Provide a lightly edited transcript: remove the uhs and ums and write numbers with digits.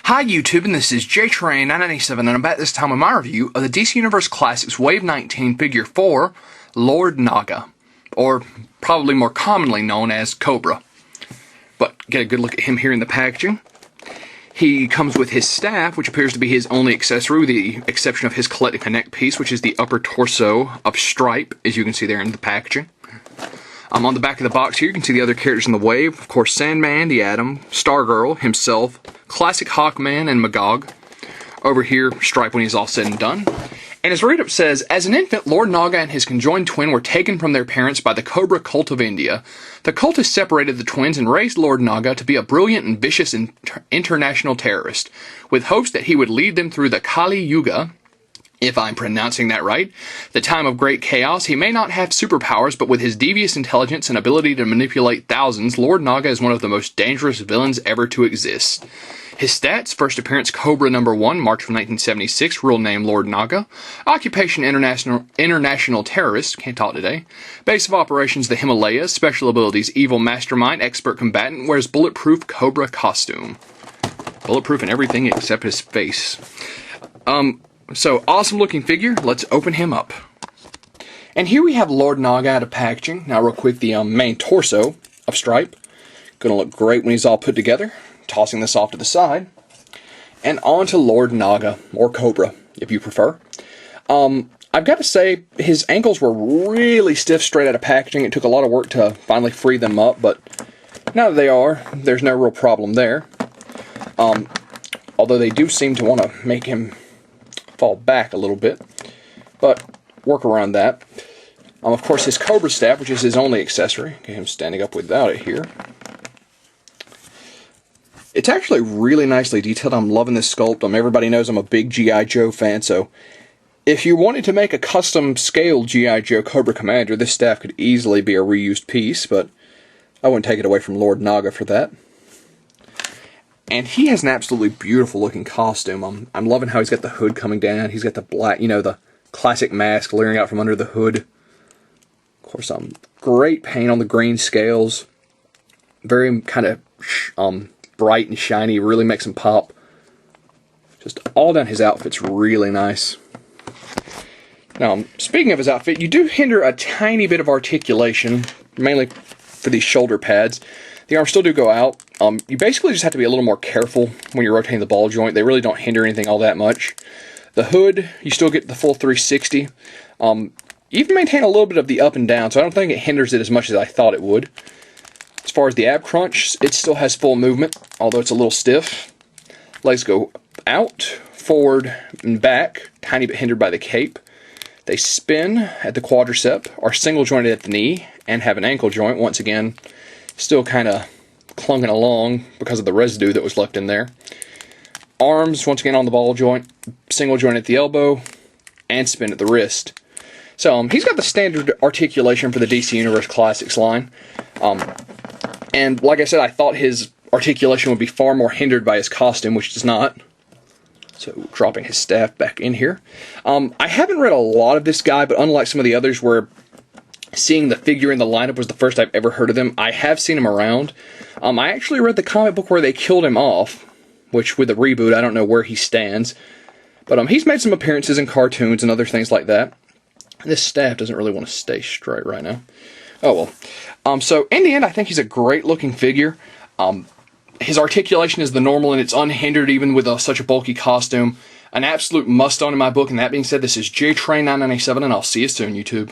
Hi YouTube, and this is JTrain997, and I'm back this time with my review of the DC Universe Classics Wave 19 Figure 4, Lord Naga, or probably more commonly known as Kobra. But get a good look at him here in the packaging. He comes with his staff, which appears to be his only accessory, with the exception of his Collecting Connect piece, which is the upper torso of Stripe, as you can see there in the packaging. On the back of the box here, you can see the other characters in the wave. Of course, Sandman, the Atom, Stargirl himself, Classic Hawkman, and Magog. Over here, Stripe when he's all said and done. And his read-up says, as an infant, Lord Naga and his conjoined twin were taken from their parents by the Kobra cult of India. The cultists separated the twins and raised Lord Naga to be a brilliant and vicious international terrorist, with hopes that he would lead them through the Kali Yuga, if I'm pronouncing that right, the time of great chaos. He may not have superpowers, but with his devious intelligence and ability to manipulate thousands, Lord Naga is one of the most dangerous villains ever to exist. His stats: first appearance Kobra number 1, March of 1976, real name Lord Naga. Occupation international terrorist, can't talk today. Base of operations the Himalayas. Special abilities evil mastermind, expert combatant, wears bulletproof Kobra costume. Bulletproof in everything except his face. So, awesome looking figure. Let's open him up. And here we have Lord Naga out of packaging. Now real quick, the main torso of Stripe. Gonna look great when he's all put together. Tossing this off to the side. And on to Lord Naga, or Kobra, if you prefer. I've got to say, his ankles were really stiff straight out of packaging. It took a lot of work to finally free them up, but now that they are, there's no real problem there. Although they do seem to want to make him fall back a little bit, but work around that. Of course, his Kobra staff, which is his only accessory. Get him standing up without it here. It's actually really nicely detailed. I'm loving this sculpt. Everybody knows I'm a big G.I. Joe fan, so if you wanted to make a custom scale G.I. Joe Kobra Commander, this staff could easily be a reused piece, but I wouldn't take it away from Lord Naga for that. And he has an absolutely beautiful looking costume. I'm loving how he's got the hood coming down. He's got the black, the classic mask leering out from under the hood. Of course, great paint on the green scales. Very kind of bright and shiny. Really makes him pop. Just all down his outfit's really nice. Now, speaking of his outfit, you do hinder a tiny bit of articulation, mainly for these shoulder pads. The arms still do go out. You basically just have to be a little more careful when you're rotating the ball joint. They really don't hinder anything all that much. The hood, you still get the full 360. You even maintain a little bit of the up and down, so I don't think it hinders it as much as I thought it would. As far as the ab crunch, it still has full movement, although it's a little stiff. Legs go out, forward, and back, tiny bit hindered by the cape. They spin at the quadricep, are single jointed at the knee, and have an ankle joint, once again, still kind of clunking along because of the residue that was left in there. Arms, once again on the ball joint, single joint at the elbow, and spin at the wrist. So he's got the standard articulation for the DC Universe Classics line. And like I said, I thought his articulation would be far more hindered by his costume, which does not. So dropping his staff back in here. I haven't read a lot of this guy, but unlike some of the others where seeing the figure in the lineup was the first I've ever heard of him, I have seen him around. I actually read the comic book where they killed him off, which with the reboot, I don't know where he stands. But he's made some appearances in cartoons and other things like that. This staff doesn't really want to stay straight right now. Oh well. So in the end, I think he's a great looking figure. His articulation is the normal and it's unhindered even with such a bulky costume. An absolute must-own in my book. And that being said, this is JTrain997 and I'll see you soon, YouTube.